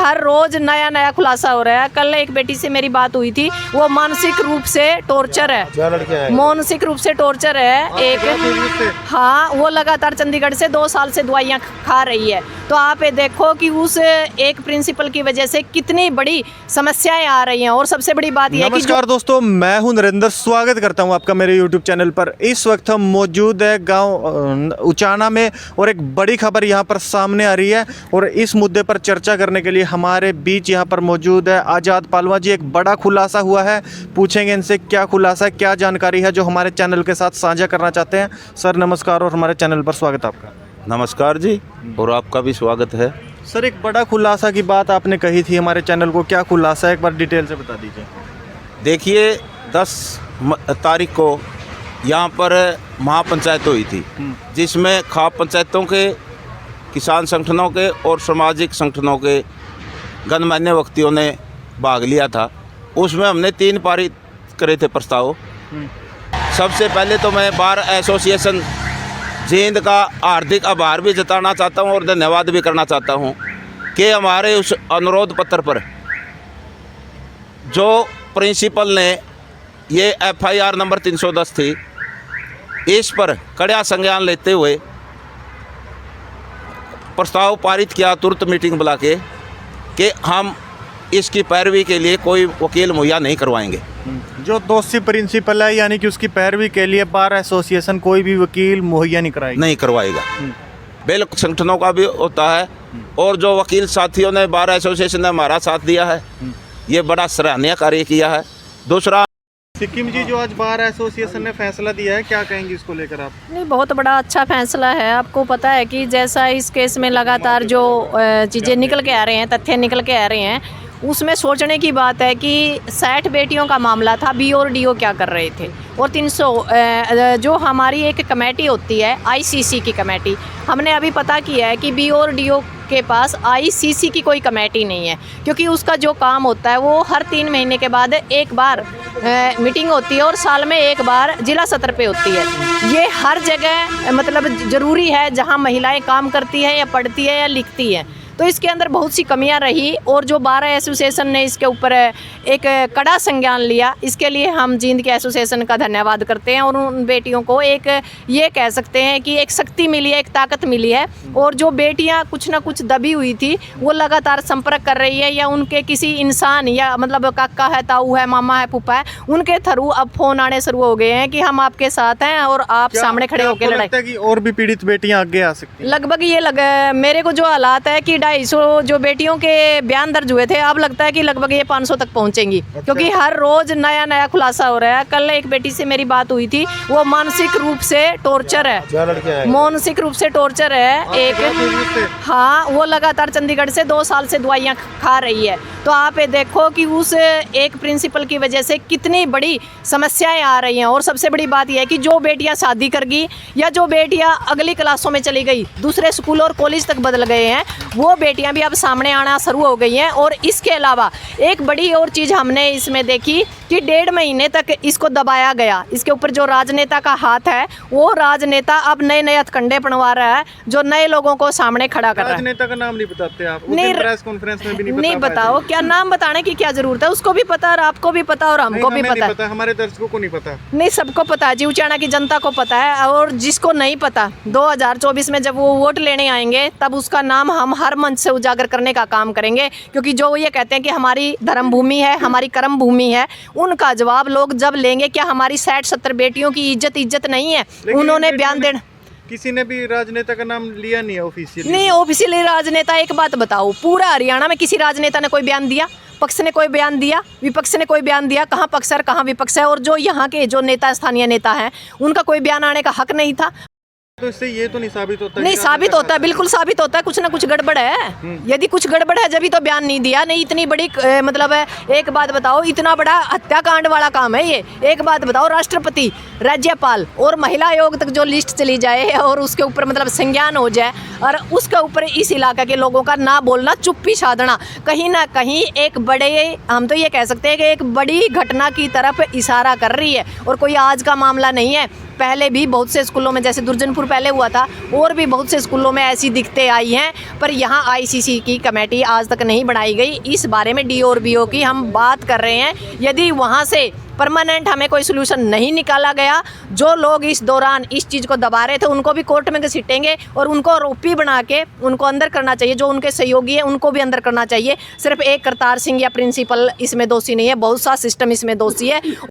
हर रोज नया नया खुलासा हो रहा है। कल एक बेटी से मेरी बात हुई थी, वो मानसिक रूप से टॉर्चर है, मानसिक रूप से टॉर्चर है एक। हाँ, वो लगातार चंडीगढ़ से 2 साल से दवाइयाँ खा रही है। तो आप ये देखो कि उस एक प्रिंसिपल की वजह से कितनी बड़ी समस्याएं आ रही हैं। और सबसे बड़ी बात यह है कि नमस्कार दोस्तों, मैं हूं नरेंद्र, स्वागत करता हूं आपका मेरे YouTube चैनल पर। इस वक्त हम मौजूद है गांव उचाना में और एक बड़ी खबर यहां पर सामने आ रही है और इस मुद्दे पर चर्चा करने के लिए हमारे बीच यहां पर मौजूद है आज़ाद पालवा जी। एक बड़ा खुलासा हुआ है, पूछेंगे इनसे क्या खुलासा है, क्या जानकारी है जो हमारे चैनल के साथ साझा करना चाहते हैं। सर नमस्कार और हमारे चैनल पर स्वागत है आपका। नमस्कार जी, और आपका भी स्वागत है। सर एक बड़ा खुलासा की बात आपने कही थी हमारे चैनल को, क्या खुलासा है एक बार डिटेल से बता दीजिए। देखिए 10 तारीख को यहाँ पर महापंचायत हुई थी, जिसमें खाप पंचायतों के, किसान संगठनों के और सामाजिक संगठनों के गणमान्य व्यक्तियों ने भाग लिया था। उसमें हमने 3 पारित करे थे प्रस्ताव। सबसे पहले तो मैं बार एसोसिएशन जींद का हार्दिक आभार भी जताना चाहता हूं और धन्यवाद भी करना चाहता हूं कि हमारे उस अनुरोध पत्र पर जो प्रिंसिपल ने ये FIR नंबर 310 थी, इस पर कड़ा संज्ञान लेते हुए प्रस्ताव पारित किया तुरंत मीटिंग बुला के कि हम इसकी पैरवी के लिए कोई वकील मुहैया नहीं करवाएंगे। जो दोषी प्रिंसिपल है यानी कि उसकी पैरवी के लिए बार एसोसिएशन कोई भी वकील मुहैया नहीं करवाएगा। बिल्कुल संगठनों का भी होता है और जो वकील साथियों ने बार एसोसिएशन ने हमारा साथ दिया है, ये बड़ा सराहनीय कार्य किया है। दूसरा सिक्किम जी, जो आज बार एसोसिएशन ने फैसला दिया है, क्या कहेंगे इसको लेकर आप? नहीं, बहुत बड़ा अच्छा फैसला है। आपको पता है कि जैसा इस केस में लगातार जो चीज़ें निकल के आ रहे हैं, तथ्य निकल के आ रहे हैं, उसमें सोचने की बात है कि 60 बेटियों का मामला था, बी और डीओ क्या कर रहे थे। और 300 जो हमारी एक कमेटी होती है ICC की कमेटी, हमने अभी पता किया है कि बी और डीओ के पास ICC की कोई कमेटी नहीं है, क्योंकि उसका जो काम होता है वो हर 3 महीने के बाद एक बार मीटिंग होती है और साल में एक बार जिला सत्र पे होती है। ये हर जगह मतलब ज़रूरी है जहाँ महिलाएं काम करती हैं या पढ़ती है या लिखती हैं। तो इसके अंदर बहुत सी कमियां रही और जो बार एसोसिएशन ने इसके ऊपर एक कड़ा संज्ञान लिया, इसके लिए हम जींद के एसोसिएशन का धन्यवाद करते हैं। और उन बेटियों को एक ये कह सकते हैं कि एक शक्ति मिली है, एक ताकत मिली है। और जो बेटियां कुछ ना कुछ दबी हुई थी, वो लगातार संपर्क कर रही है या उनके किसी इंसान या मतलब काका है, ताऊ है, मामा है, फूफा है, उनके थ्रू अब फ़ोन आने शुरू हो गए हैं कि हम आपके साथ हैं और आप सामने खड़े होकर लड़ाई। और भी पीड़ित बेटियाँ आगे आ सकती हैं? लगभग ये मेरे को जो हालात है कि 250 जो बेटियों के बयान दर्ज हुए थे, अब लगता है कि लगभग ये 500 तक पहुंचेंगी। अच्छा। क्योंकि हर रोज नया नया खुलासा हो रहा है। कल एक बेटी से मेरी बात हुई थी, वो मानसिक रूप से टॉर्चर है, मानसिक रूप से टॉर्चर है एक। हाँ, वो लगातार चंडीगढ़ से 2 साल से दवाइयाँ खा रही है। तो आप ये देखो कि उस एक प्रिंसिपल की वजह से कितनी बड़ी समस्याएं आ रही हैं। और सबसे बड़ी बात यह है कि जो बेटियां शादी कर गई या जो बेटियां अगली क्लासों में चली गई, दूसरे स्कूल और कॉलेज तक बदल गए हैं, वो बेटियां भी अब सामने आना शुरू हो गई हैं। और इसके अलावा एक बड़ी और चीज़ हमने इसमें देखी कि 1.5 महीने तक इसको दबाया गया। इसके ऊपर जो राजनेता का हाथ है, वो राजनेता अब नए नए हथकंडे बनवा रहा है, जो नए लोगों को सामने खड़ा कर रहा है। राजनेता का नाम नहीं बताते आप? नहीं, प्रेस कॉन्फ्रेंस में भी नहीं बताओ, क्या नाम बताने की क्या जरूरत है? उसको भी पता और आपको भी पता और हमको भी पता। हमारे दर्शकों को नहीं पता। नहीं, सबको पता है जी, उचाना की जनता को पता है। और जिसको नहीं पता, 2024 में जब वो वोट लेने आएंगे, तब उसका नाम हम हर मंच से उजागर करने का काम करेंगे। क्योंकि जो ये कहते हैं कि हमारी धर्म भूमि है, हमारी कर्म भूमि है, उनका जवाब लोग जब लेंगे। क्या हमारी 60-70 बेटियों की इज्जत नहीं है? उन्होंने बयान देना, किसी ने भी राजनेता का नाम लिया नहीं है ऑफिशियली? नहीं, ऑफिशियली राजनेता, एक बात बताओ, पूरा हरियाणा में किसी राजनेता ने कोई बयान दिया? पक्ष ने कोई बयान दिया? विपक्ष ने कोई बयान दिया? कहाँ पक्ष है, कहाँ विपक्ष है? और जो यहाँ के जो नेता, स्थानीय नेता हैं, उनका कोई बयान आने का हक नहीं था। तो इससे ये तो नहीं साबित होता? नहीं साबित होता है, बिल्कुल साबित होता है, कुछ ना कुछ गड़बड़ है। यदि कुछ गड़बड़ है जब ही तो बयान नहीं दिया। नहीं, इतनी बड़ी मतलब है, एक बात बताओ, इतना बड़ा हत्याकांड वाला काम है ये। एक बात बताओ, राष्ट्रपति, राज्यपाल और महिला आयोग तक जो लिस्ट चली जाए और उसके ऊपर मतलब संज्ञान हो जाए, और उसके ऊपर इस इलाके के लोगों का ना बोलना, चुप्पी साधना, कहीं ना कहीं एक बड़े, हम तो ये कह सकते हैं कि एक बड़ी घटना की तरफ इशारा कर रही है। और कोई आज का मामला नहीं है। पहले भी बहुत से स्कूलों में, जैसे दुर्जनपुर पहले हुआ था, और भी बहुत से स्कूलों में ऐसी दिक्कतें आई हैं, पर यहाँ आईसीसी की कमेटी आज तक नहीं बनाई गई। इस बारे में डी और बीओ की हम बात कर रहे हैं। यदि वहाँ से परमानेंट हमें कोई सोल्यूशन नहीं निकाला गया, जो लोग इस दौरान इस चीज़ को दबा रहे थे उनको भी कोर्ट में घसीटेंगे और उनको आरोपी बना के उनको अंदर करना चाहिए। जो उनके सहयोगी हैं उनको भी अंदर करना चाहिए। सिर्फ एक करतार सिंह या प्रिंसिपल इसमें दोषी नहीं है, बहुत सा सिस्टम इसमें दोषी है।